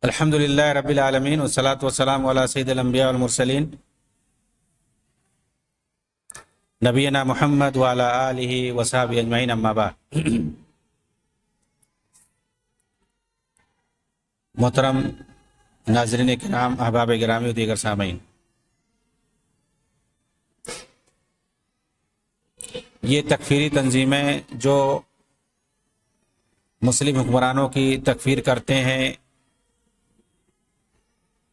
الحمد للہ رب العالمین والصلاة والسلام علی سید الانبیاء والمرسلین نبینا محمد وعلی آلہ وصحبہ اجمعین اما بعد۔ محترم ناظرین کرام، احباب گرامی و دیگر سامعین، یہ تکفیری تنظیمیں جو مسلم حکمرانوں کی تکفیر کرتے ہیں،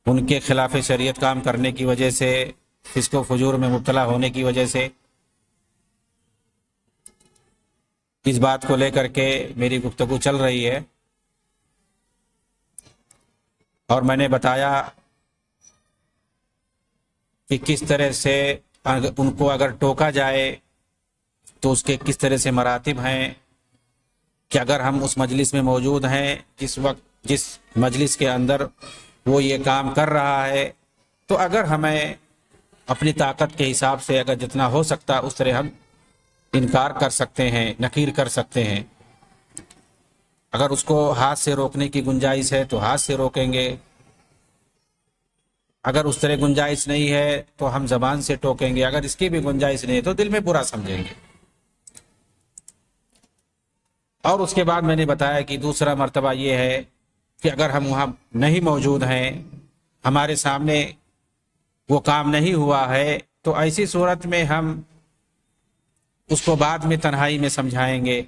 ان کے خلاف شریعت کام کرنے کی وجہ سے، فسق و فجور میں مبتلا ہونے کی وجہ سے، اس بات کو لے کر کے میری گفتگو چل رہی ہے، اور میں نے بتایا کہ کس طرح سے ان کو اگر ٹوکا جائے تو اس کے کس طرح سے مراتب ہیں، کہ اگر ہم اس مجلس میں موجود ہیں جس مجلس کے اندر وہ یہ کام کر رہا ہے، تو اگر ہمیں اپنی طاقت کے حساب سے اگر جتنا ہو سکتا اس طرح ہم انکار کر سکتے ہیں، نکیر کر سکتے ہیں۔ اگر اس کو ہاتھ سے روکنے کی گنجائش ہے تو ہاتھ سے روکیں گے، اگر اس طرح گنجائش نہیں ہے تو ہم زبان سے ٹوکیں گے، اگر اس کی بھی گنجائش نہیں ہے تو دل میں برا سمجھیں گے۔ اور اس کے بعد میں نے بتایا کہ دوسرا مرتبہ یہ ہے کہ اگر ہم وہاں نہیں موجود ہیں، ہمارے سامنے وہ کام نہیں ہوا ہے، تو ایسی صورت میں ہم اس کو بعد میں تنہائی میں سمجھائیں گے۔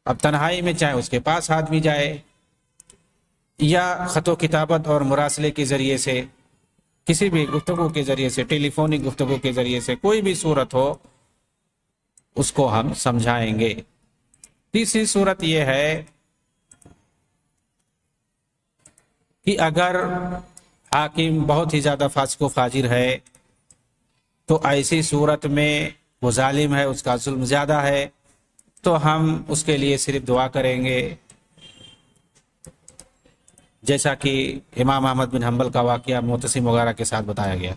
اب تنہائی میں چاہے اس کے پاس آدمی جائے یا خط و کتابت اور مراسلے کے ذریعے سے، کسی بھی گفتگو کے ذریعے سے، ٹیلی فونک گفتگو کے ذریعے سے، کوئی بھی صورت ہو اس کو ہم سمجھائیں گے۔ تیسری صورت یہ ہے کہ اگر حاکم بہت ہی زیادہ فاسق و فاجر ہے تو ایسی صورت میں وہ ظالم ہے، اس کا ظلم زیادہ ہے، تو ہم اس کے لیے صرف دعا کریں گے، جیسا کہ امام احمد بن حنبل کا واقعہ معتصم وغیرہ کے ساتھ بتایا گیا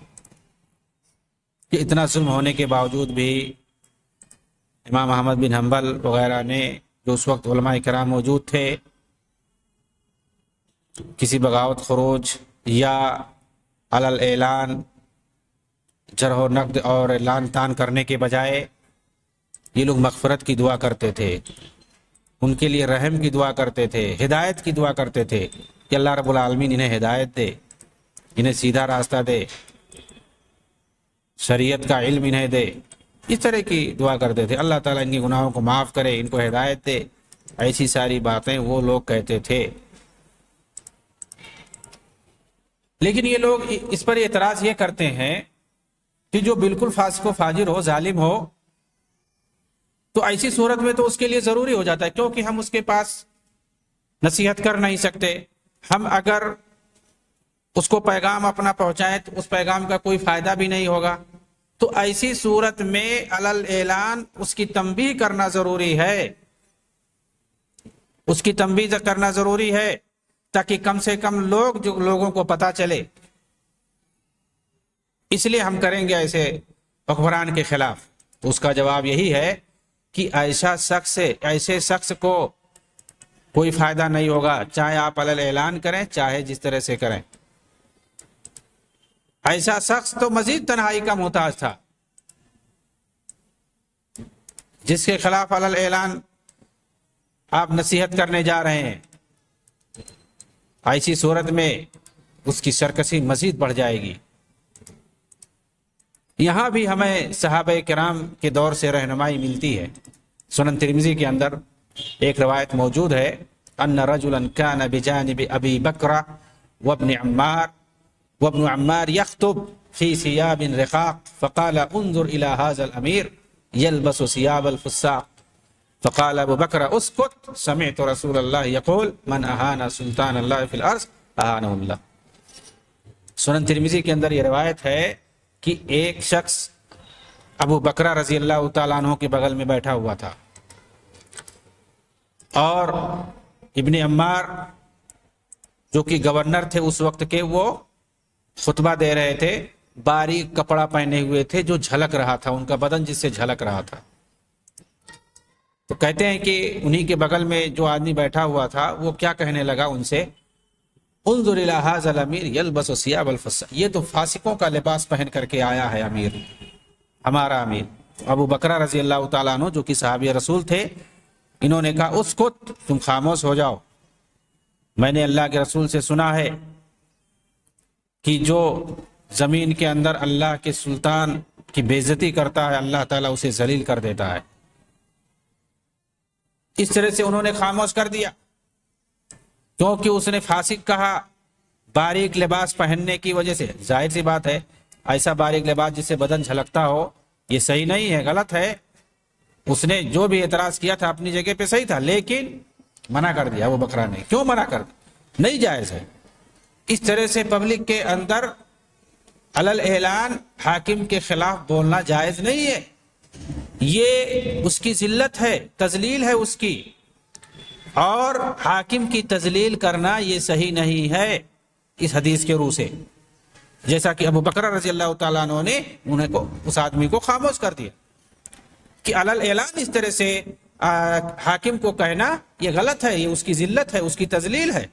کہ اتنا ظلم ہونے کے باوجود بھی امام احمد بن حنبل وغیرہ نے، جو اس وقت علماء کرام موجود تھے، کسی بغاوت خروج یا علل اعلان جرح و نقد اور اعلان تان کرنے کے بجائے یہ لوگ مغفرت کی دعا کرتے تھے، ان کے لیے رحم کی دعا کرتے تھے، ہدایت کی دعا کرتے تھے کہ اللہ رب العالمین انہیں ہدایت دے، انہیں سیدھا راستہ دے، شریعت کا علم انہیں دے، اس طرح کی دعا کرتے تھے، اللہ تعالیٰ ان کے گناہوں کو معاف کرے، ان کو ہدایت دے، ایسی ساری باتیں وہ لوگ کہتے تھے۔ لیکن یہ لوگ اس پر اعتراض یہ کرتے ہیں کہ جو بالکل فاسق و فاجر ہو، ظالم ہو، تو ایسی صورت میں تو اس کے لیے ضروری ہو جاتا ہے، کیونکہ ہم اس کے پاس نصیحت کر نہیں سکتے، ہم اگر اس کو پیغام اپنا پہنچائیں تو اس پیغام کا کوئی فائدہ بھی نہیں ہوگا، تو ایسی صورت میں علل اعلان اس کی تنبیہ کرنا ضروری ہے، اس کی تنبیہ کرنا ضروری ہے، تاکہ کم سے کم لوگوں کو پتہ چلے۔ اس لیے ہم کریں گے ایسے حکمران کے خلاف۔ تو اس کا جواب یہی ہے کہ ایسے شخص کو کوئی فائدہ نہیں ہوگا، چاہے آپ علل اعلان کریں، چاہے جس طرح سے کریں۔ ایسا شخص تو مزید تنہائی کا محتاج تھا، جس کے خلاف علل اعلان آپ نصیحت کرنے جا رہے ہیں، ایسی صورت میں اس کی سرکشی مزید بڑھ جائے گی۔ یہاں بھی ہمیں صحابہ کرام کے دور سے رہنمائی ملتی ہے۔ سنن ترمذی کے اندر ایک روایت موجود ہے، ان رجلا كان بجانب ابی بکر وابن عمار يخطب في ثياب رقاق فقال انظر الى هذا الامير يلبس ثياب الفساق فقال ابو بکر اسکت سمعت رسول اللہ یقول من اہان سلطان اللہ فی الارض اہانہ اللہ۔ سنن ترمذی کے اندر یہ روایت ہے کہ ایک شخص ابو بکرہ رضی اللہ تعالیٰ عنہ کے بغل میں بیٹھا ہوا تھا، اور ابن عمار جو کہ گورنر تھے اس وقت کے، وہ خطبہ دے رہے تھے، باریک کپڑا پہنے ہوئے تھے جو جھلک رہا تھا، ان کا بدن جس سے جھلک رہا تھا۔ تو کہتے ہیں کہ انہی کے بغل میں جو آدمی بیٹھا ہوا تھا وہ کیا کہنے لگا ان سے انظر الی ھذا الامیر یلبس ثیاب الفساق، یہ تو فاسقوں کا لباس پہن کر کے آیا ہے امیر، ہمارا امیر ابو بکر رضی اللہ تعالیٰ عنہ جو کہ صحابی رسول تھے۔ انہوں نے کہا اسکت، تم خاموش ہو جاؤ، میں نے اللہ کے رسول سے سنا ہے کہ جو زمین کے اندر اللہ کے سلطان کی بے عزتی کرتا ہے اللہ تعالیٰ اسے ذلیل کر دیتا ہے۔ اس طرح سے انہوں نے خاموش کر دیا، کیونکہ اس نے فاسق کہا باریک لباس پہننے کی وجہ سے۔ ظاہر سی بات ہے، ایسا باریک لباس جس سے بدن جھلکتا ہو یہ صحیح نہیں ہے، غلط ہے۔ اس نے جو بھی اعتراض کیا تھا اپنی جگہ پہ صحیح تھا، لیکن منع کر دیا وہ بکرا نے۔ کیوں منع کر دیا؟ نہیں جائز ہے اس طرح سے پبلک کے اندر علل اعلان حاکم کے خلاف بولنا جائز نہیں ہے، یہ اس کی ذلت ہے، تذلیل ہے اس کی، اور حاکم کی تذلیل کرنا یہ صحیح نہیں ہے اس حدیث کے روح سے، جیسا کہ ابو بکر رضی اللہ تعالیٰ عنہ نے اس آدمی کو خاموش کر دیا کہ علل اعلان اس طرح سے حاکم کو کہنا یہ غلط ہے، یہ اس کی ذلت ہے، اس کی تذلیل ہے۔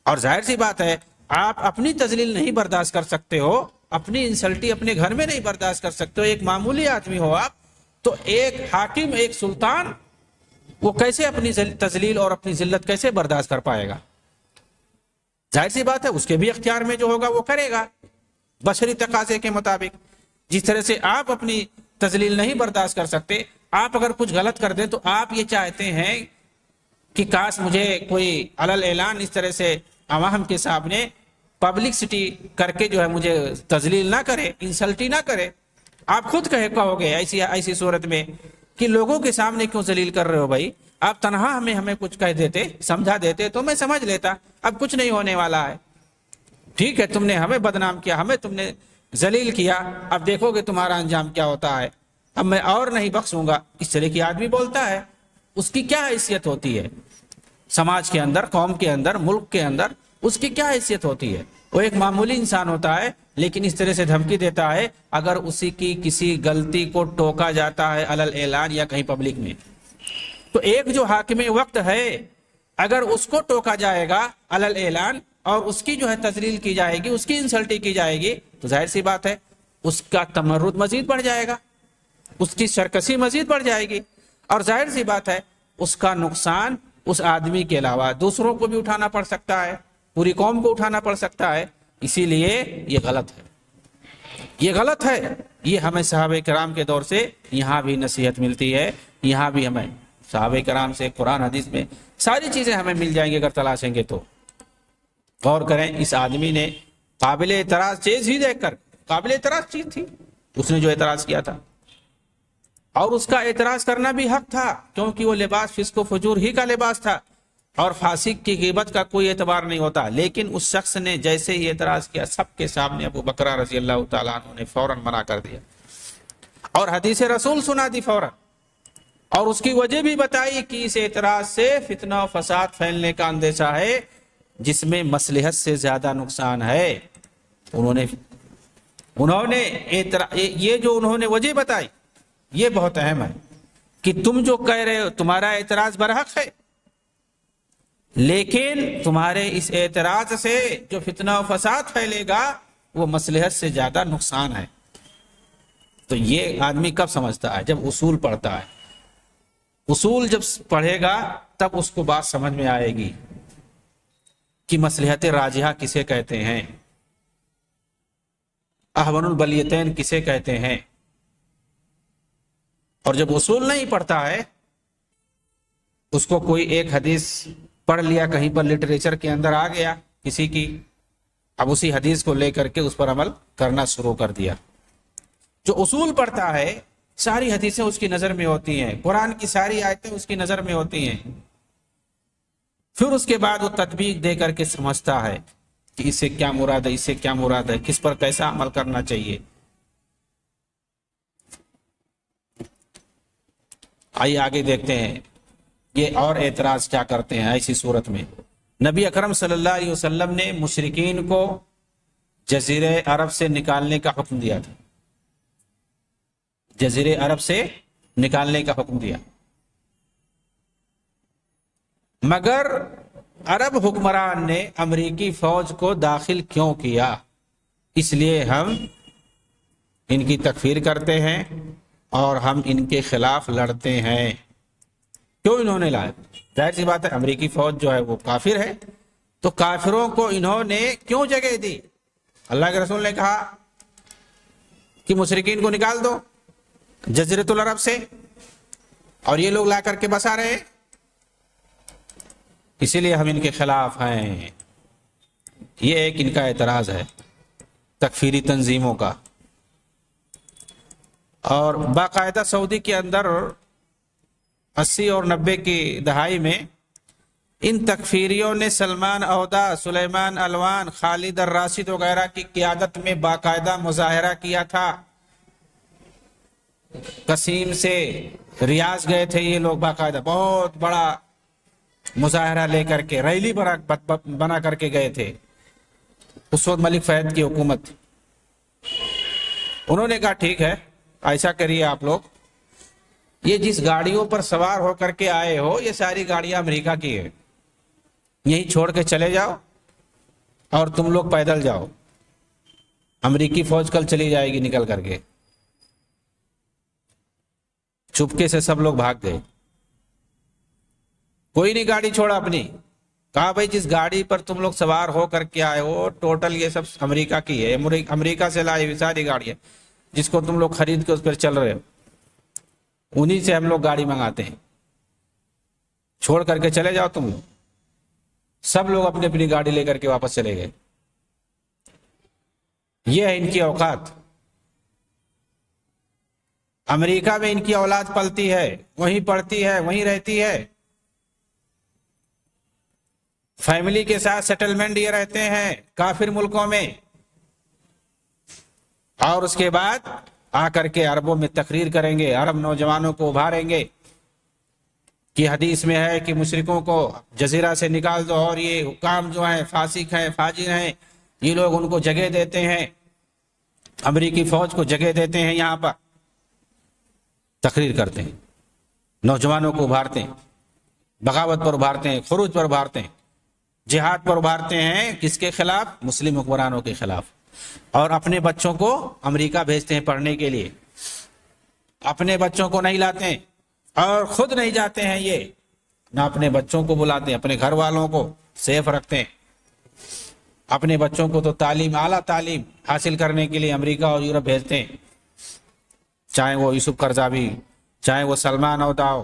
اور ظاہر سی بات ہے آپ اپنی تذلیل نہیں برداشت کر سکتے ہو، اپنی انسلٹی اپنے گھر میں نہیں برداشت کر سکتے ہو، ایک معمولی آدمی ہو آپ، تو ایک حاکم ایک سلطان وہ کیسے اپنی تذلیل اور اپنی ذلت کیسے برداشت کر پائے گا؟ ظاہر سی بات ہے اس کے بھی اختیار میں جو ہوگا وہ کرے گا بشری تقاضے کے مطابق۔ جس طرح سے آپ اپنی تذلیل نہیں برداشت کر سکتے، آپ اگر کچھ غلط کر دیں تو آپ یہ چاہتے ہیں کہ کاش مجھے کوئی علل اعلان اس طرح سے عوام کے سامنے پبلکسٹی کر کے جو ہے مجھے تذلیل نہ کرے، انسلٹی نہ کرے۔ آپ خود کہو گے ایسی صورت میں کہ لوگوں کے سامنے کیوں ذلیل کر رہے ہو بھائی، آپ تنہا ہمیں کچھ کہہ دیتے، سمجھا دیتے تو میں سمجھ لیتا، اب کچھ نہیں ہونے والا ہے، ٹھیک ہے تم نے ہمیں بدنام کیا، ہمیں تم نے ذلیل کیا، اب دیکھو گے تمہارا انجام کیا ہوتا ہے، اب میں اور نہیں بخشوں گا۔ اس طرح کی آدمی بولتا ہے، اس کی کیا حیثیت ہوتی ہے سماج کے اندر، قوم کے اندر، ملک کے اندر، اس کی کیا حیثیت ہوتی ہے؟ وہ ایک معمولی انسان ہوتا ہے، لیکن اس طرح سے دھمکی دیتا ہے اگر اسی کی کسی غلطی کو ٹوکا جاتا ہے علل اعلان یا کہیں پبلک میں، تو ایک جو حاکم وقت ہے اگر اس کو ٹوکا جائے گا علل اعلان اور اس کی جو ہے تذلیل کی جائے گی، اس کی انسلٹی کی جائے گی، تو ظاہر سی بات ہے اس کا تمرد مزید بڑھ جائے گا، اس کی سرکشی مزید بڑھ جائے گی، اور ظاہر سی بات ہے اس کا نقصان اس آدمی کے علاوہ دوسروں کو بھی اٹھانا پڑ سکتا ہے، پوری قوم کو اٹھانا پڑ سکتا ہے۔ اسی لیے یہ غلط ہے، یہ غلط ہے۔ یہ ہمیں صحابہ کرام کے دور سے یہاں بھی نصیحت ملتی ہے، یہاں بھی ہمیں صحابہ کرام سے قرآن حدیث میں ساری چیزیں ہمیں مل جائیں گی اگر تلاشیں گے تو۔ غور کریں، اس آدمی نے قابل اعتراض چیز ہی دیکھ کر، قابل اعتراض چیز تھی اس نے جو اعتراض کیا تھا، اور اس کا اعتراض کرنا بھی حق تھا کیونکہ وہ لباس فسق و فجور ہی کا لباس تھا، اور فاسق کی غیبت کا کوئی اعتبار نہیں ہوتا۔ لیکن اس شخص نے جیسے ہی اعتراض کیا سب کے سامنے ابو بکر رضی اللہ تعالیٰ عنہ نے فوراً منع کر دیا اور حدیث رسول سنا دی فوراً، اور اس کی وجہ بھی بتائی کہ اس اعتراض سے فتنہ و فساد پھیلنے کا اندیشہ ہے جس میں مصلحت سے زیادہ نقصان ہے۔ انہوں نے یہ جو انہوں نے وجہ بتائی یہ بہت اہم ہے کہ تم جو کہہ رہے ہو تمہارا اعتراض برحق ہے، لیکن تمہارے اس اعتراض سے جو فتنہ و فساد پھیلے گا وہ مصلحت سے زیادہ نقصان ہے۔ تو یہ آدمی کب سمجھتا ہے؟ جب اصول پڑھتا ہے، اصول جب پڑھے گا تب اس کو بات سمجھ میں آئے گی کہ مصلحت راجحہ کسے کہتے ہیں، احون البلیتین کسے کہتے ہیں۔ اور جب اصول نہیں پڑھتا ہے، اس کو کوئی ایک حدیث پڑھ لیا کہیں پر لٹریچر کے اندر آ گیا کسی کی، اب اسی حدیث کو لے کر کے اس پر عمل کرنا شروع کر دیا۔ جو اصول پڑھتا ہے ساری حدیثیں اس کی نظر میں ہوتی ہیں، قرآن کی ساری آیتیں اس کی نظر میں ہوتی ہیں، پھر اس کے بعد وہ تطبیق دے کر کے سمجھتا ہے کہ اس سے کیا مراد ہے، اس سے کیا مراد ہے، کس پر کیسا عمل کرنا چاہیے۔ آئیے آگے دیکھتے ہیں یہ اور اعتراض کیا کرتے ہیں ایسی صورت میں۔ نبی اکرم صلی اللہ علیہ وسلم نے مشرکین کو جزیرہ عرب سے نکالنے کا حکم دیا تھا، جزیرہ عرب سے نکالنے کا حکم دیا، مگر عرب حکمران نے امریکی فوج کو داخل کیوں کیا؟ اس لیے ہم ان کی تکفیر کرتے ہیں اور ہم ان کے خلاف لڑتے ہیں۔ کیوں انہوں نے لایا؟ ظاہر سی بات ہے، امریکی فوج جو ہے وہ کافر ہے، تو کافروں کو انہوں نے کیوں جگہ دی؟ اللہ کے رسول نے کہا کہ مشرکین کو نکال دو جزیرۃ العرب سے، اور یہ لوگ لا کر کے بسا رہے ہیں، اسی لیے ہم ان کے خلاف ہیں۔ یہ ایک ان کا اعتراض ہے تکفیری تنظیموں کا۔ اور باقاعدہ سعودی کے اندر 80 اور 90 کی دہائی میں ان تکفیریوں نے سلمان عودہ، سلیمان الوان، خالد الراشد وغیرہ کی قیادت میں باقاعدہ مظاہرہ کیا تھا۔ قصیم سے ریاض گئے تھے یہ لوگ، باقاعدہ بہت بڑا مظاہرہ لے کر کے، ریلی بنا کر کے گئے تھے۔ اس وقت ملک فہد کی حکومت، انہوں نے کہا ٹھیک ہے ایسا کریے آپ لوگ، یہ جس گاڑیوں پر سوار ہو کر کے آئے ہو یہ ساری گاڑیاں امریکہ کی ہیں، یہیں چھوڑ کے چلے جاؤ اور تم لوگ پیدل جاؤ، امریکی فوج کل چلی جائے گی نکل کر کے۔ چپکے سے سب لوگ بھاگ گئے، کوئی نہیں گاڑی چھوڑا اپنی۔ کہا بھائی جس گاڑی پر تم لوگ سوار ہو کر کے آئے ہو ٹوٹل یہ سب امریکہ کی ہے، امریکہ سے لائی ہوئی ساری گاڑیاں جس کو تم لوگ خرید کے اس پر چل رہے ہو، انہی سے ہم لوگ گاڑی منگاتے ہیں، چھوڑ کر کے چلے جاؤ تم لوگ۔ سب لوگ اپنی اپنی گاڑی لے کر کے واپس چلے گئے۔ یہ ہے ان کی اوقات۔ امریکہ میں ان کی اولاد پلتی ہے، وہیں پڑھتی ہے، وہیں رہتی ہے، فیملی کے ساتھ سیٹلمنٹ یہ رہتے ہیں کافر ملکوں میں، اور اس کے بعد آ کر کے عربوں میں تقریر کریں گے، عرب نوجوانوں کو ابھاریں گے کہ حدیث میں ہے کہ مشرکوں کو جزیرہ سے نکال دو، اور یہ حکام جو ہیں فاسق ہیں، فاجر ہیں، یہ لوگ ان کو جگہ دیتے ہیں، امریکی فوج کو جگہ دیتے ہیں، یہاں پر تقریر کرتے ہیں، نوجوانوں کو ابھارتے ہیں، بغاوت پر ابھارتے ہیں، خروج پر ابھارتے ہیں، جہاد پر ابھارتے ہیں۔ کس کے خلاف؟ مسلم حکمرانوں کے خلاف۔ اور اپنے بچوں کو امریکہ بھیجتے ہیں پڑھنے کے لیے، اپنے بچوں کو نہیں لاتے ہیں، اور خود نہیں جاتے ہیں، یہ نہ اپنے بچوں کو بلاتے ہیں، اپنے گھر والوں کو سیف رکھتے ہیں۔ اپنے بچوں کو تو تعلیم، اعلیٰ تعلیم حاصل کرنے کے لیے امریکہ اور یورپ بھیجتے ہیں، چاہے وہ یوسف قرضاوی، چاہے وہ سلمان عودہ ہو،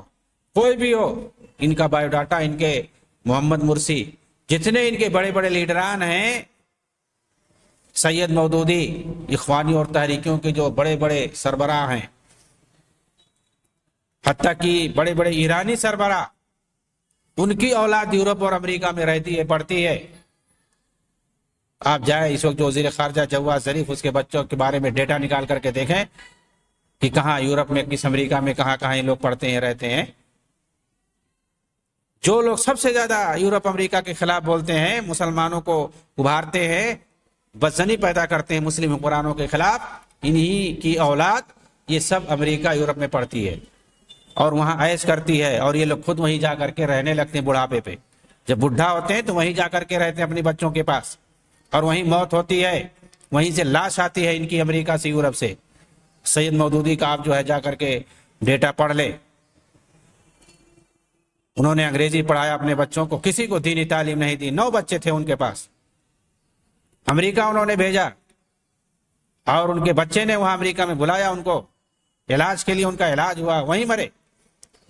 کوئی بھی ہو، ان کا بایو ڈاٹا، ان کے محمد مرسی، جتنے ان کے بڑے بڑے لیڈران ہیں، سید مودودی، اخوانی اور تحریکیوں کے جو بڑے بڑے سربراہ ہیں، حتیٰ کہ بڑے بڑے ایرانی سربراہ، ان کی اولاد یورپ اور امریکہ میں رہتی ہے، پڑھتی ہے۔ آپ جائیں اس وقت جو وزیر خارجہ جواد ظریف، اس کے بچوں کے بارے میں ڈیٹا نکال کر کے دیکھیں کہ کہاں یورپ میں، کس امریکہ میں، کہاں کہاں یہ لوگ پڑھتے ہیں، رہتے ہیں۔ جو لوگ سب سے زیادہ یورپ امریکہ کے خلاف بولتے ہیں، مسلمانوں کو ابھارتے ہیں، بدزنی پیدا کرتے ہیں مسلم حکمرانوں کے خلاف، انہی کی اولاد یہ سب امریکہ یورپ میں پڑھتی ہے اور وہاں عیش کرتی ہے، اور یہ لوگ خود وہیں جا کر کے رہنے لگتے ہیں بڑھاپے پہ۔ جب بڈھا ہوتے ہیں تو وہیں جا کر کے رہتے ہیں اپنے بچوں کے پاس، اور وہیں موت ہوتی ہے، وہیں سے لاش آتی ہے ان کی امریکہ سے، یورپ سے۔ سید مودودی کا آپ جو ہے جا کر کے ڈیٹا پڑھ لے، انہوں نے انگریزی پڑھایا اپنے بچوں کو، کسی کو دینی تعلیم نہیں دی، 9 بچے تھے ان کے پاس، امریکہ انہوں نے بھیجا، اور ان کے بچے نے وہاں امریکہ میں بلایا ان کو علاج کے لیے، ان کا علاج ہوا، وہیں مرے۔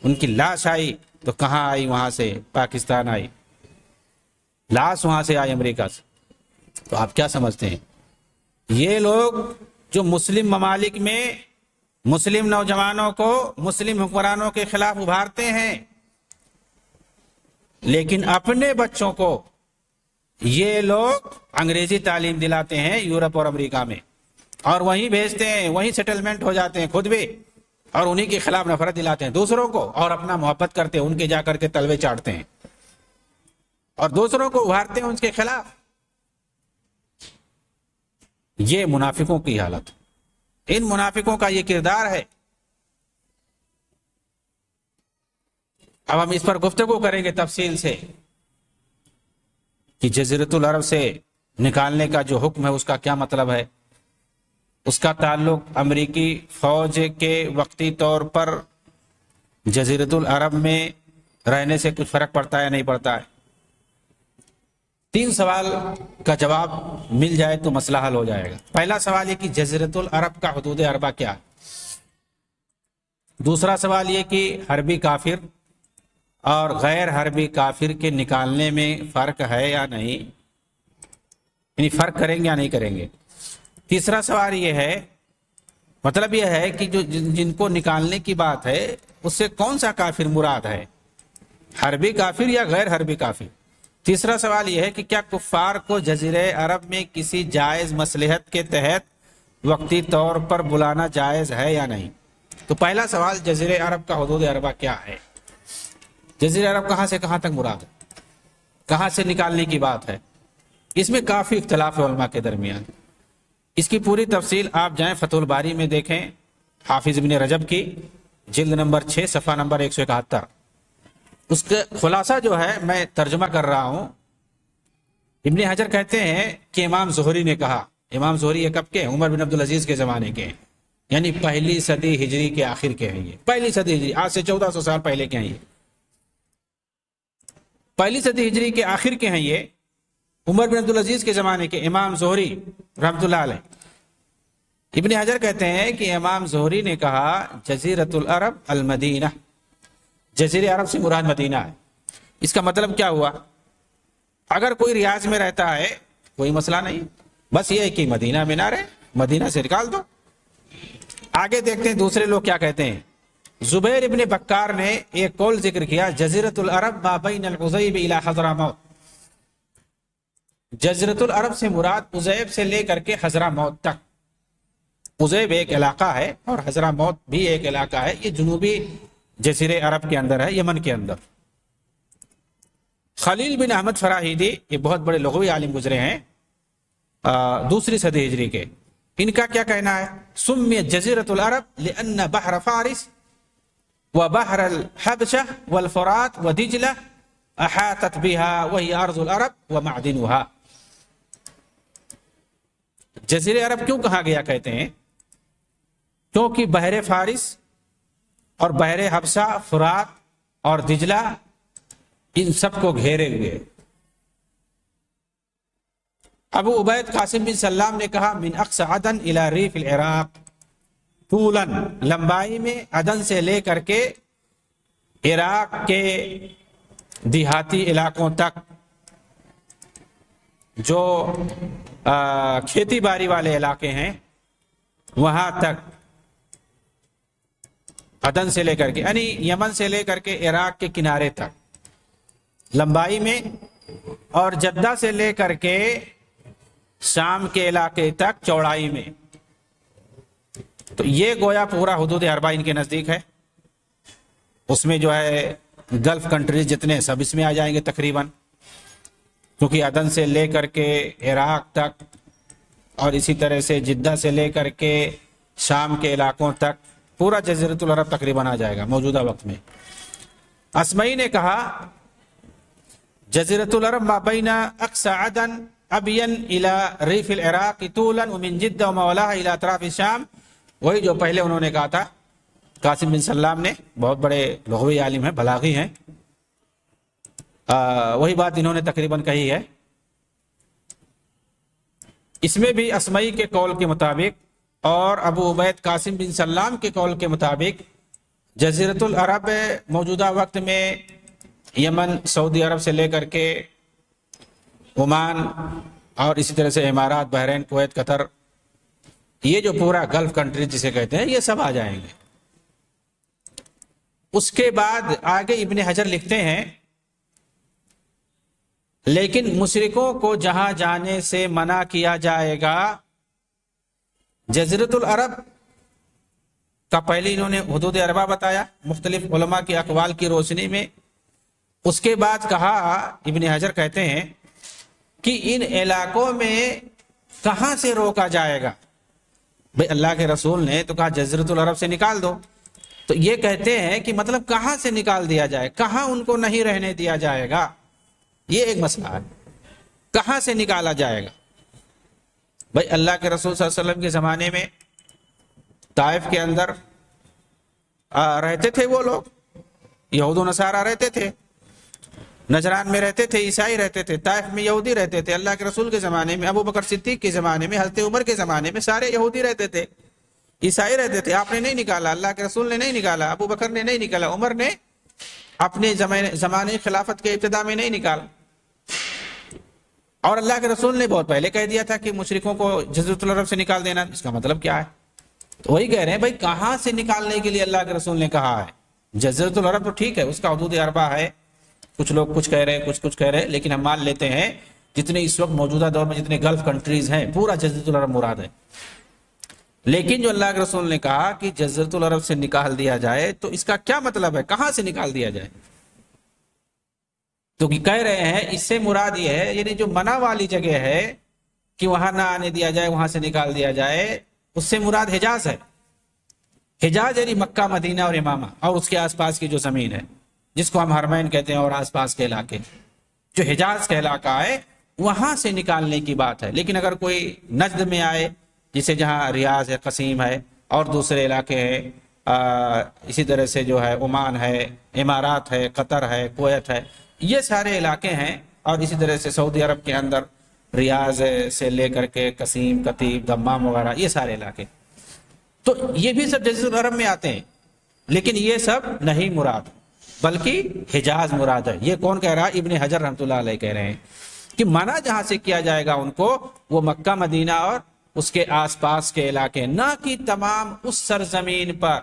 ان کی لاش آئی تو کہاں آئی؟ وہاں سے پاکستان آئی، لاش وہاں سے آئی امریکہ سے۔ تو آپ کیا سمجھتے ہیں؟ یہ لوگ جو مسلم ممالک میں مسلم نوجوانوں کو مسلم حکمرانوں کے خلاف ابھارتے ہیں، لیکن اپنے بچوں کو یہ لوگ انگریزی تعلیم دلاتے ہیں یورپ اور امریکہ میں، اور وہیں بھیجتے ہیں، وہیں سیٹلمنٹ ہو جاتے ہیں خود بھی، اور انہی کے خلاف نفرت دلاتے ہیں دوسروں کو، اور اپنا محبت کرتے ہیں، ان کے جا کر کے تلوے چاٹتے ہیں اور دوسروں کو ابھارتے ہیں ان کے خلاف۔ یہ منافقوں کی حالت، ان منافقوں کا یہ کردار ہے۔ اب ہم اس پر گفتگو کریں گے تفصیل سے کہ جزیرۃ العرب سے نکالنے کا جو حکم ہے اس کا کیا مطلب ہے؟ اس کا تعلق امریکی فوج کے وقتی طور پر جزیرۃ العرب میں رہنے سے کچھ فرق پڑتا ہے نہیں پڑتا ہے؟ 3 سوال کا جواب مل جائے تو مسئلہ حل ہو جائے گا۔ پہلا سوال یہ کہ جزیرۃ العرب کا حدود اربع کیا ہے؟ دوسرا سوال یہ کہ حربی کافر اور غیر حربی کافر کے نکالنے میں فرق ہے یا نہیں، یعنی فرق کریں گے یا نہیں کریں گے۔ تیسرا سوال یہ ہے، مطلب یہ ہے کہ جو جن کو نکالنے کی بات ہے اس سے کون سا کافر مراد ہے، حربی کافر یا غیر حربی کافر؟ تیسرا سوال یہ ہے کہ کیا کفار کو جزیرہ عرب میں کسی جائز مصلحت کے تحت وقتی طور پر بلانا جائز ہے یا نہیں؟ تو پہلا سوال جزیرہ عرب کا حدود اربع کیا ہے؟ جزیرہ عرب کہاں سے کہاں تک مراد ہے، کہاں سے نکالنے کی بات ہے؟ اس میں کافی اختلاف ہے علماء کے درمیان۔ اس کی پوری تفصیل آپ جائیں فتح الباری میں دیکھیں، حافظ ابن رجب کی جلد نمبر 6 صفحہ نمبر 171۔ اس کا خلاصہ جو ہے میں ترجمہ کر رہا ہوں۔ ابن حجر کہتے ہیں کہ امام زہری نے کہا، امام زہری یہ کب کے ہیں؟ عمر بن عبدالعزیز کے زمانے کے ہیں، یعنی پہلی صدی ہجری کے آخر کے ہیں، یہ پہلی صدی ہجری، آج سے 1400 سال پہلے کے ہیں، یہ پہلی صدی ہجری کے آخر کے ہیں، یہ عمر بن عبدالعزیز کے زمانے کے امام زہری رحمۃ اللہ علیہ۔ ابن حجر کہتے ہیں کہ امام زہری نے کہا جزیرۃ العرب المدینہ، جزیرہ عرب سے مراد مدینہ ہے۔ اس کا مطلب کیا ہوا؟ اگر کوئی ریاض میں رہتا ہے کوئی مسئلہ نہیں، بس یہ ہے کہ مدینہ میں نہ رہے، مدینہ سے نکال دو۔ آگے دیکھتے ہیں دوسرے لوگ کیا کہتے ہیں۔ زبیر ابن بکار نے ایک قول ذکر کیا، جزیرۃ العرب ما بین العزیب الی حضرموت، جزیرۃ العرب سے مراد عزیب سے لے کر کے حضرموت تک۔ عزیب ایک علاقہ ہے اور حضرموت بھی ایک علاقہ ہے، یہ جنوبی جزیرہ عرب کے اندر ہے، یمن کے اندر۔ خلیل بن احمد فراہیدی یہ بہت بڑے لغوی عالم گزرے ہیں دوسری صدی ہجری کے، ان کا کیا کہنا ہے؟ سمیت جزیرۃ العرب لأن بحر فارس وبحر الحبشہ والفرات ودجلہ احاطت بها وہی ارض العرب ومعدنها۔ جزیرہ عرب کیوں کہا گیا کہتے ہیں؟ کیونکہ بحر فارس اور بحر حبشہ، فرات اور دجلہ ان سب کو گھیرے ہوئے۔ ابو عبید قاسم بن سلام نے کہا من اقصى عدن الى ریف العراق طولا، لمبائی میں عدن سے لے کر کے عراق کے دیہاتی علاقوں تک، جو کھیتی باڑی والے علاقے ہیں وہاں تک، عدن سے لے کر کے یعنی یمن سے لے کر کے عراق کے کنارے تک لمبائی میں، اور جدہ سے لے کر کے شام کے علاقے تک چوڑائی میں۔ تو یہ گویا پورا حدود اربع ان کے نزدیک ہے۔ اس میں جو ہے گلف کنٹریز جتنے سب اس میں آ جائیں گے تقریباً، کیونکہ عدن سے لے کر کے عراق تک اور اسی طرح سے جدہ سے لے کر کے شام کے علاقوں تک پورا جزیرۃ العرب تقریباً آ جائے گا موجودہ وقت میں۔ اسمعی نے کہا جزیرۃ العرب ما بین اقصى عدن ابین الى ریف العراق طولا ومن جدہ ومولاها الى اطراف الشام، وہی جو پہلے انہوں نے کہا تھا قاسم بن سلام نے، بہت بڑے لغوی عالم ہیں، بلاغی ہیں، وہی بات انہوں نے تقریباً کہی ہے۔ اس میں بھی اسمعی کے قول کے مطابق اور ابو عبید قاسم بن سلام کے قول کے مطابق جزیرۃ العرب موجودہ وقت میں یمن، سعودی عرب سے لے کر کے عمان اور اسی طرح سے امارات، بحرین، کویت، قطر، یہ جو پورا گلف کنٹری جسے کہتے ہیں، یہ سب آ جائیں گے۔ اس کے بعد آگے ابن حجر لکھتے ہیں لیکن مشرکوں کو جہاں جانے سے منع کیا جائے گا، جزیرۃ العرب کا پہلے انہوں نے حدود اربع بتایا مختلف علماء کے اقوال کی روشنی میں۔ اس کے بعد کہا ابن حجر کہتے ہیں کہ ان علاقوں میں کہاں سے روکا جائے گا؟ بھئی اللہ کے رسول نے تو کہا جزیرۃ العرب سے نکال دو، تو یہ کہتے ہیں کہ مطلب کہاں سے نکال دیا جائے، کہاں ان کو نہیں رہنے دیا جائے گا، یہ ایک مسئلہ ہے۔ کہاں سے نکالا جائے گا؟ بھائی اللہ کے رسول صلی اللہ علیہ وسلم کے زمانے میں طائف کے اندر رہتے تھے وہ لوگ، یہود و نصارہ رہتے تھے، نجران میں رہتے تھے، عیسائی رہتے تھے، طائف میں یہودی رہتے تھے۔ اللہ کے رسول کے زمانے میں، ابو بکر صدیق کے زمانے میں، حضرت عمر کے زمانے میں سارے یہودی رہتے تھے، عیسائی رہتے تھے۔ آپ نے نہیں نکالا، اللہ کے رسول نے نہیں نکالا، ابو بکر نے نہیں نکالا، عمر نے اپنے زمانے خلافت کے ابتدا میں نہیں نکالا۔ اور اللہ کے رسول نے بہت پہلے کہہ دیا تھا کہ مشرکوں کو جزیرۃ العرب سے نکال دینا۔ اس کا مطلب کیا ہے؟ تو وہی کہہ رہے ہیں بھائی کہاں سے نکالنے کے لیے اللہ کے رسول نے کہا ہے؟ جزیرۃ العرب تو ٹھیک ہے، اس کا حدود اربع ہے، کچھ لوگ کچھ کہہ رہے ہیں، کچھ کہہ رہے ہیں، لیکن ہم مان لیتے ہیں جتنے اس وقت موجودہ دور میں جتنے گلف کنٹریز ہیں پورا جزیرۃ العرب مراد ہے۔ لیکن جو اللہ کے رسول نے کہا کہ جزیرۃ العرب سے نکال دیا جائے، تو اس کا کیا مطلب ہے؟ کہاں سے نکال دیا جائے؟ تو کہہ رہے ہیں اس سے مراد یہ ہے، یعنی جو منع والی جگہ ہے کہ وہاں نہ آنے دیا جائے، وہاں سے نکال دیا جائے، اس سے مراد حجاز ہے۔ حجاز یعنی مکہ، مدینہ اور امامہ اور اس کے آس پاس کی جو زمین ہے، جس کو ہم حرمین کہتے ہیں، اور آس پاس کے علاقے، جو حجاز کا علاقہ ہے وہاں سے نکالنے کی بات ہے۔ لیکن اگر کوئی نجد میں آئے، جسے جہاں ریاض ہے، قصیم ہے اور دوسرے علاقے ہیں، اسی طرح سے جو ہے عمان ہے، امارات ہے، قطر ہے، کویت ہے، یہ سارے علاقے ہیں، اور اسی طرح سے سعودی عرب کے اندر ریاض سے لے کر کے قصیم، قطیب، دمام وغیرہ، یہ سارے علاقے، تو یہ بھی سب جزیرۃ العرب میں آتے ہیں۔ لیکن یہ سب نہیں مراد، بلکہ حجاز مراد ہے۔ یہ کون کہہ رہا ہے؟ ابن حجر رحمۃ اللہ علیہ کہہ رہے ہیں کہ منع جہاں سے کیا جائے گا ان کو، وہ مکہ، مدینہ اور اس کے آس پاس کے علاقے، نہ کہ تمام اس سرزمین پر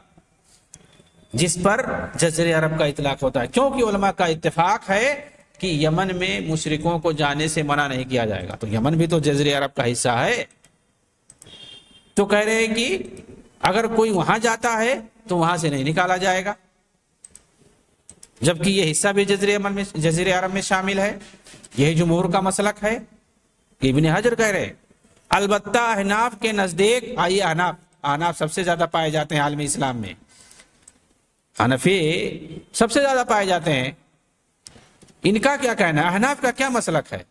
جس پر جزیرہ عرب کا اطلاق ہوتا ہے، کیونکہ علماء کا اتفاق ہے کہ یمن میں مشرکوں کو جانے سے منع نہیں کیا جائے گا۔ تو یمن بھی تو جزیرہ عرب کا حصہ ہے۔ تو کہہ رہے ہیں کہ اگر کوئی وہاں جاتا ہے تو وہاں سے نہیں نکالا جائے گا، جبکہ یہ حصہ بھی جزیرہ عرب میں شامل ہے۔ یہی جمہور کا مسلک ہے، ابن حجر کہہ رہے ہیں۔ البتہ احناف کے نزدیک، آئیے احناف سب سے زیادہ پائے جاتے ہیں عالم اسلام میں، حنفی سب سے زیادہ پائے جاتے ہیں۔ ان کا کیا کہنا ہے؟ احناف کا کیا مسلک ہے؟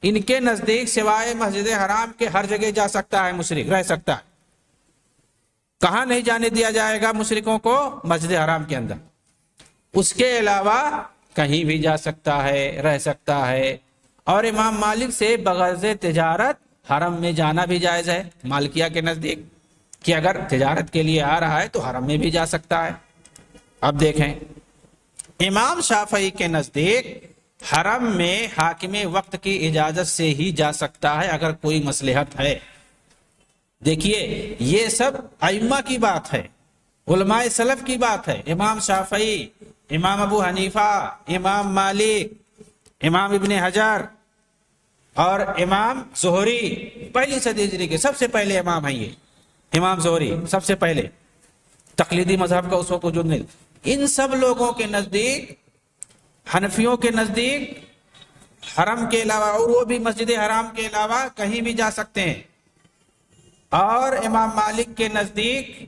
ان کے نزدیک سوائے مسجد حرام کے ہر جگہ جا سکتا ہے مشرک، رہ سکتا ہے۔ کہاں نہیں جانے دیا جائے گا مشرکوں کو؟ مسجد حرام کے اندر، اس کے علاوہ کہیں بھی جا سکتا ہے، رہ سکتا ہے۔ اور امام مالک سے بغرض تجارت حرم میں جانا بھی جائز ہے، مالکیہ کے نزدیک، کہ اگر تجارت کے لیے آ رہا ہے تو حرم میں بھی جا سکتا ہے۔ اب دیکھیں، امام شافعی کے نزدیک حرم میں حاکم وقت کی اجازت سے ہی جا سکتا ہے اگر کوئی مصلحت ہے۔ دیکھیے یہ سب ائمہ کی بات ہے، علماء سلف کی بات ہے۔ امام شافعی، امام ابو حنیفہ، امام مالک، امام ابن حجر اور امام زہری، پہلی صدی ہجری کے سب سے پہلے امام ہیں یہ۔ امام زہری سب سے پہلے تقلیدی مذہب کا اس وقت وجود نہیں۔ ان سب لوگوں کے نزدیک، حنفیوں کے نزدیک، حرم کے علاوہ، اور وہ بھی مسجد حرام کے علاوہ کہیں بھی جا سکتے ہیں۔ اور امام مالک کے نزدیک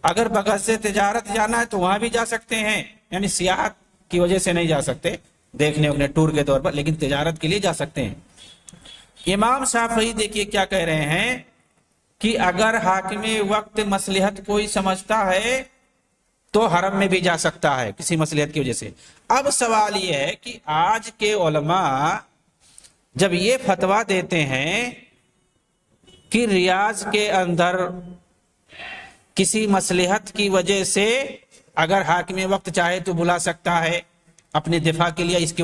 اگر بغرض تجارت جانا ہے تو وہاں بھی جا سکتے ہیں، یعنی سیاحت کی وجہ سے نہیں جا سکتے، دیکھنے اپنے ٹور کے طور پر، لیکن تجارت کے لیے جا سکتے ہیں۔ امام شافعی دیکھیے کیا کہہ رہے ہیں کہ اگر حاکم وقت مصلحت کوئی سمجھتا ہے تو حرم میں بھی جا سکتا ہے کسی مصلحت کی وجہ سے۔ اب سوال یہ ہے کہ آج کے علماء جب یہ فتویٰ دیتے ہیں کہ ریاض کے اندر کسی مصلحت کی وجہ سے اگر حاکم وقت چاہے تو بلا سکتا ہے اپنے دفاع کے لیے، اس کی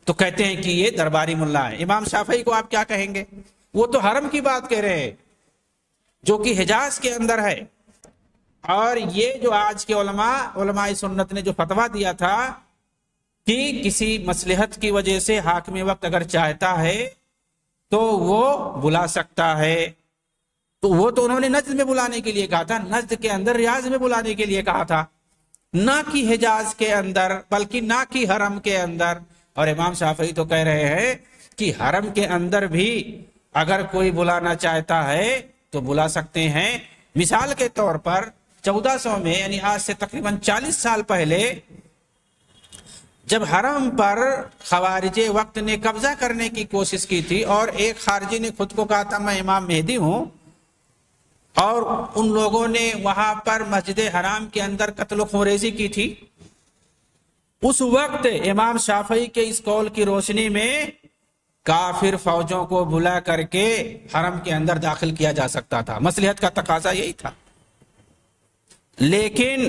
تو کہتے ہیں کہ یہ درباری ملا ہے۔ امام شافعی کو آپ کیا کہیں گے؟ وہ تو حرم کی بات کہہ رہے ہیں جو کہ حجاز کے اندر ہے۔ اور یہ جو آج کے علماء سنت نے جو فتویٰ دیا تھا کہ کسی مصلحت کی وجہ سے حاکم وقت اگر چاہتا ہے تو وہ بلا سکتا ہے، تو وہ تو انہوں نے نجد میں بلانے کے لیے کہا تھا، نجد کے اندر ریاض میں بلانے کے لیے کہا تھا، نہ کہ حجاز کے اندر، بلکہ نہ کہ حرم کے اندر۔ اور امام شافعی تو کہہ رہے ہیں کہ حرم کے اندر بھی اگر کوئی بلانا چاہتا ہے تو بلا سکتے ہیں۔ مثال کے طور پر 1400 میں، یعنی آج سے تقریباً 40 سال پہلے، جب حرم پر خوارج وقت نے قبضہ کرنے کی کوشش کی تھی اور ایک خارجی نے خود کو کہا تھا میں امام مہدی ہوں، اور ان لوگوں نے وہاں پر مسجد حرام کے اندر قتل و خونریزی کی تھی، اس وقت امام شافعی کے اس قول کی روشنی میں کافر فوجوں کو بلا کر کے حرم کے اندر داخل کیا جا سکتا تھا، مصلحت کا تقاضا یہی تھا۔ لیکن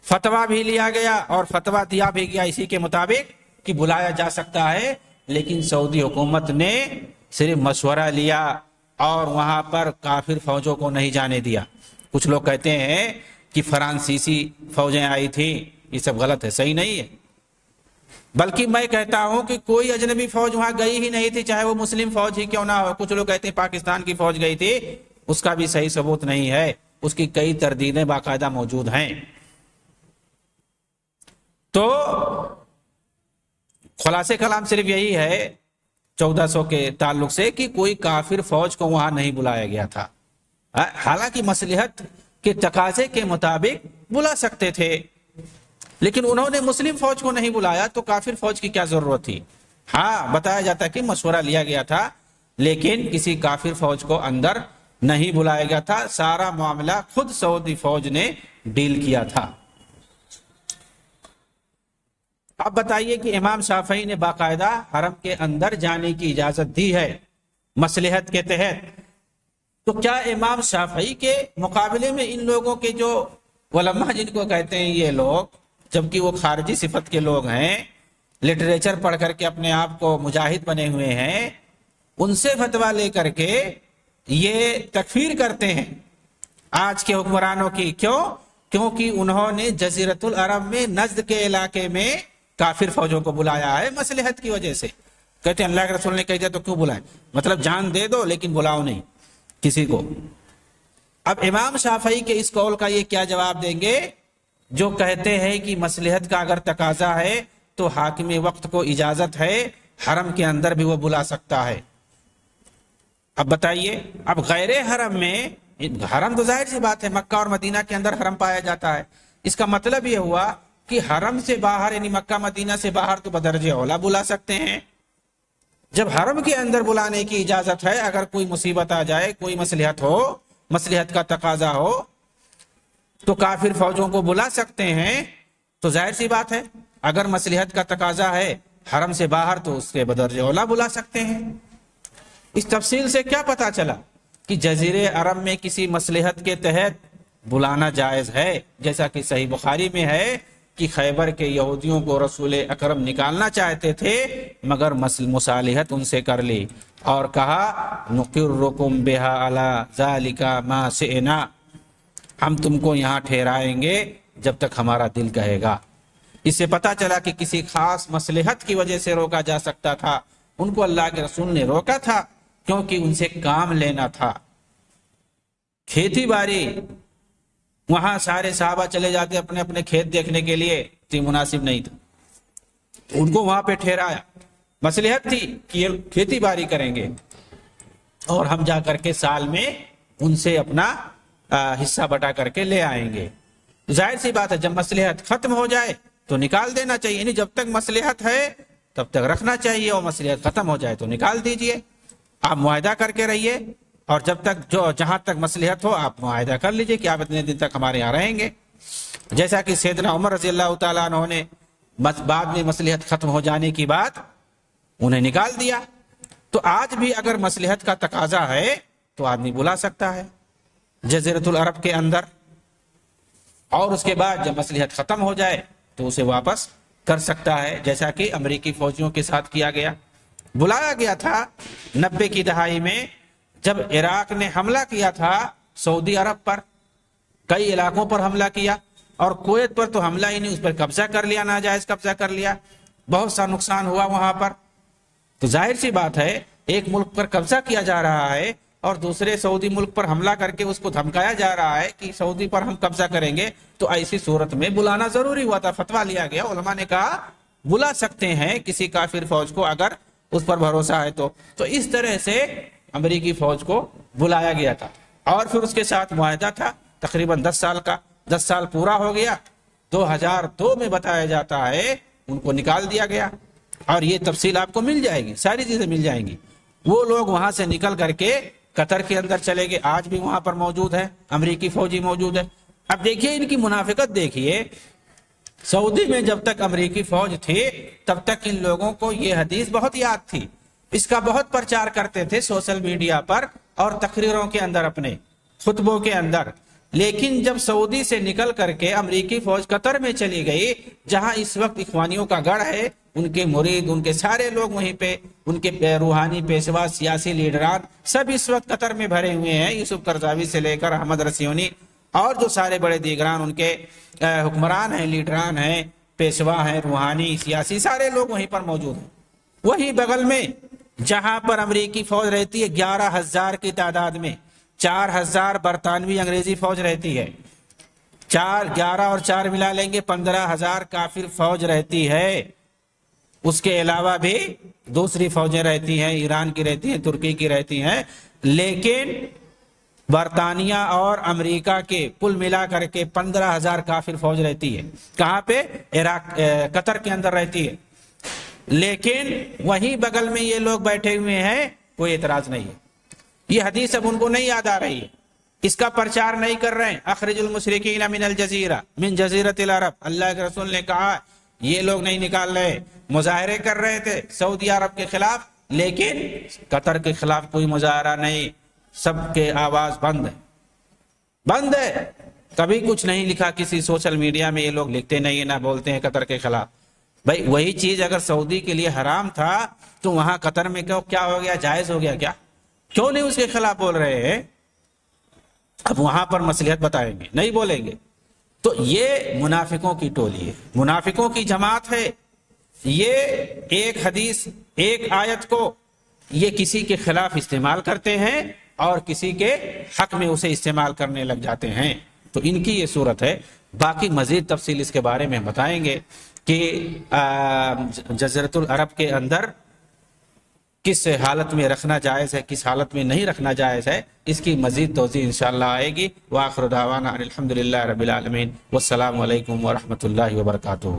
فتویٰ بھی لیا گیا اور فتویٰ دیا بھی گیا اسی کے مطابق کہ بلایا جا سکتا ہے، لیکن سعودی حکومت نے صرف مشورہ لیا اور وہاں پر کافر فوجوں کو نہیں جانے دیا۔ کچھ لوگ کہتے ہیں کہ فرانسیسی فوجیں آئی تھیں، یہ سب غلط ہے، صحیح نہیں ہے، بلکہ میں کہتا ہوں کہ کوئی اجنبی فوج وہاں گئی ہی نہیں تھی، چاہے وہ مسلم فوج ہی کیوں نہ ہو۔ کچھ لوگ کہتے ہیں پاکستان کی فوج گئی تھی، اس کا بھی صحیح ثبوت نہیں ہے، اس کی کئی تردیدیں باقاعدہ موجود ہیں۔ تو خلاصے کلام صرف یہی ہے 1400 کے تعلق سے کہ کوئی کافر فوج کو وہاں نہیں بلایا گیا تھا، حالانکہ مصلحت کے تقاضے کے مطابق بلا سکتے تھے، لیکن انہوں نے مسلم فوج کو نہیں بلایا تو کافر فوج کی کیا ضرورت تھی؟ ہاں بتایا جاتا ہے کہ مشورہ لیا گیا تھا، لیکن کسی کافر فوج کو اندر نہیں بلایا گیا تھا، سارا معاملہ خود سعودی فوج نے ڈیل کیا تھا۔ اب بتائیے کہ امام شافعی نے باقاعدہ حرم کے اندر جانے کی اجازت دی ہے مصلحت کے تحت، تو کیا امام شافعی کے مقابلے میں ان لوگوں کے جو علماء جن کو کہتے ہیں یہ لوگ، جبکہ وہ خارجی صفت کے لوگ ہیں، لٹریچر پڑھ کر کے اپنے آپ کو مجاہد بنے ہوئے ہیں، ان سے فتویٰ لے کر کے یہ تکفیر کرتے ہیں آج کے حکمرانوں کی؟ کیوں؟ کیونکہ انہوں نے جزیرۃ العرب میں نجد کے علاقے میں کافر فوجوں کو بلایا ہے مصلحت کی وجہ سے۔ کہتے ہیں اللہ کے رسول نے کہہ دیا تو کیوں بلائیں، مطلب جان دے دو لیکن بلاؤ نہیں کسی کو۔ اب امام شافعی کے اس قول کا یہ کیا جواب دیں گے جو کہتے ہیں کہ مصلحت کا اگر تقاضا ہے تو حاکم وقت کو اجازت ہے حرم کے اندر بھی وہ بلا سکتا ہے؟ اب بتائیے، اب غیر حرم میں، حرم تو ظاہر سی بات ہے مکہ اور مدینہ کے اندر حرم پایا جاتا ہے، اس کا مطلب یہ ہوا کہ حرم سے باہر یعنی مکہ مدینہ سے باہر تو بدرجہ اولا بلا سکتے ہیں۔ جب حرم کے اندر بلانے کی اجازت ہے، اگر کوئی مصیبت آ جائے، کوئی مصلحت ہو، مصلحت کا تقاضا ہو تو کافر فوجوں کو بلا سکتے ہیں، تو ظاہر سی بات ہے اگر مصلحت کا تقاضا ہے حرم سے باہر تو اس کے بدرجہ اولا بلا سکتے ہیں۔ اس تفصیل سے کیا پتا چلا کہ جزیرے عرب میں کسی مصلحت کے تحت بلانا جائز ہے، جیسا کہ صحیح بخاری میں ہے کہ خیبر کے یہودیوں کو رسول اکرم نکالنا چاہتے تھے مگر مصالحت ان سے کر لی اور کہا نقرکم بہا علی ذالک ما شئنا، ہم تم کو یہاں ٹھہرائیں گے جب تک ہمارا دل کہے گا۔ اس سے پتا چلا کہ کسی خاص مصلحت کی وجہ سے روکا جا سکتا تھا، ان کو اللہ کے رسول نے روکا تھا کیونکہ ان سے کام لینا تھا۔ کھیتی باڑی، وہاں سارے صحابہ چلے جاتے اپنے اپنے کھیت دیکھنے کے لیے، تو مناسب نہیں تھا، ان کو وہاں پہ ٹھہرایا۔ مصلحت تھی کہ یہ کھیتی باڑی کریں گے اور ہم جا کر کے سال میں ان سے اپنا حصہ بٹا کر کے لے آئیں گے۔ ظاہر سی بات ہے جب مصلحت ختم ہو جائے تو نکال دینا چاہیے، یعنی جب تک مصلحت ہے تب تک رکھنا چاہیے اور مصلحت ختم ہو جائے تو نکال دیجئے۔ آپ معاہدہ کر کے رہیے اور جب تک جہاں تک مصلحت ہو آپ معاہدہ کر لیجئے کہ آپ اتنے دن تک ہمارے یہاں رہیں گے، جیسا کہ سیدنا عمر رضی اللہ تعالیٰ عنہ نے بعد میں مصلحت ختم ہو جانے کی بعد انہیں نکال دیا۔ تو آج بھی اگر مصلحت کا تقاضا ہے تو آدمی بلا سکتا ہے جزیرۃ العرب کے اندر، اور اس کے بعد جب مصلحت ختم ہو جائے تو اسے واپس کر سکتا ہے، جیسا کہ امریکی فوجیوں کے ساتھ کیا گیا۔ بلایا گیا تھا 90 کی دہائی میں جب عراق نے حملہ کیا تھا سعودی عرب پر، کئی علاقوں پر حملہ کیا اور کویت پر تو حملہ ہی نہیں، اس پر قبضہ کر لیا، ناجائز قبضہ کر لیا، بہت سا نقصان ہوا وہاں پر۔ تو ظاہر سی بات ہے ایک ملک پر قبضہ کیا جا رہا ہے اور دوسرے سعودی ملک پر حملہ کر کے اس کو دھمکایا جا رہا ہے کہ سعودی پر ہم قبضہ کریں گے، تو ایسی صورت میں بلانا ضروری ہوا تھا، فتویٰ لیا گیا، علماء نے کہا بلا سکتے ہیں کسی کافر فوج کو اگر اس پر بھروسہ ہے تو اس طرح سے امریکی فوج کو بلایا گیا تھا اور پھر اس کے ساتھ معاہدہ تھا تقریباً 10 سال کا۔ 10 سال پورا ہو گیا، 2002 میں بتایا جاتا ہے ان کو نکال دیا گیا، اور یہ تفصیل آپ کو مل جائے گی، ساری چیزیں مل جائیں گی۔ وہ لوگ وہاں سے نکل کر کے قطر کے اندر چلے گئے، آج بھی وہاں پر موجود ہے، امریکی فوجی موجود ہے۔ اب دیکھیے ان کی منافقت دیکھیے، سعودی میں جب تک امریکی فوج تھی تب تک ان لوگوں کو یہ حدیث بہت یاد تھی، اس کا بہت پرچار کرتے تھے سوشل میڈیا پر اور تقریروں کے اندر، اپنے خطبوں کے اندر۔ لیکن جب سعودی سے نکل کر کے امریکی فوج قطر میں چلی گئی، جہاں اس وقت اخوانیوں کا گڑھ ہے، ان کے مرید، ان کے سارے لوگ وہیں پہ، ان کے روحانی پیشوا، سیاسی لیڈران سب اس وقت قطر میں بھرے ہوئے ہیں، یوسف قرضاوی سے لے کر احمد رسیونی اور جو سارے بڑے دیگران ان کے حکمران ہیں، لیڈران ہیں، پیشوا ہیں، روحانی سیاسی سارے لوگ وہیں پر موجود ہیں۔ وہی بغل میں جہاں پر امریکی فوج رہتی ہے 11,000 کی تعداد میں، 4,000 برطانوی انگریزی فوج رہتی ہے، 11 اور 4 ملا لیں گے 15,000 کافر فوج رہتی ہے۔ اس کے علاوہ بھی دوسری فوجیں رہتی ہیں، ایران کی رہتی ہیں، ترکی کی رہتی ہیں، لیکن برطانیہ اور امریکہ کے کل ملا کر کے 15,000 کافر فوج رہتی ہے۔ کہاں پہ؟ عراق، قطر کے اندر رہتی ہے۔ لیکن وہیں بغل میں یہ لوگ بیٹھے ہوئے ہیں، کوئی اعتراض نہیں ہے۔ یہ حدیث اب ان کو نہیں یاد آ رہی ہے، اس کا پرچار نہیں کر رہے ہیں۔ اخرج المشرکین من الجزیرہ من جزیرۃ العرب، اللہ کے رسول نے کہا، یہ لوگ نہیں نکال رہے، مظاہرے کر رہے تھے سعودی عرب کے خلاف، لیکن قطر کے خلاف کوئی مظاہرہ نہیں، سب کے آواز بند ہے، بند ہے۔ کبھی کچھ نہیں لکھا کسی سوشل میڈیا میں، یہ لوگ لکھتے نہیں، نہ بولتے ہیں قطر کے خلاف۔ بھائی وہی چیز اگر سعودی کے لیے حرام تھا تو وہاں قطر میں کیا ہو گیا؟ جائز ہو گیا کیا؟ کیوں نہیں اس کے خلاف بول رہے ہیں؟ اب وہاں پر مصلحت بتائیں گے، نہیں بولیں گے۔ تو یہ منافقوں کی ٹولی ہے، منافقوں کی جماعت ہے۔ یہ ایک حدیث، ایک آیت کو یہ کسی کے خلاف استعمال کرتے ہیں اور کسی کے حق میں اسے استعمال کرنے لگ جاتے ہیں۔ تو ان کی یہ صورت ہے۔ باقی مزید تفصیل اس کے بارے میں بتائیں گے کہ جزیرۃ العرب کے اندر کس حالت میں رکھنا جائز ہے، کس حالت میں نہیں رکھنا جائز ہے، اس کی مزید توضیح انشاءاللہ آئے گی۔ وآخر دعوانا الحمدللہ رب العالمین، والسلام علیکم ورحمۃ اللہ وبرکاتہ۔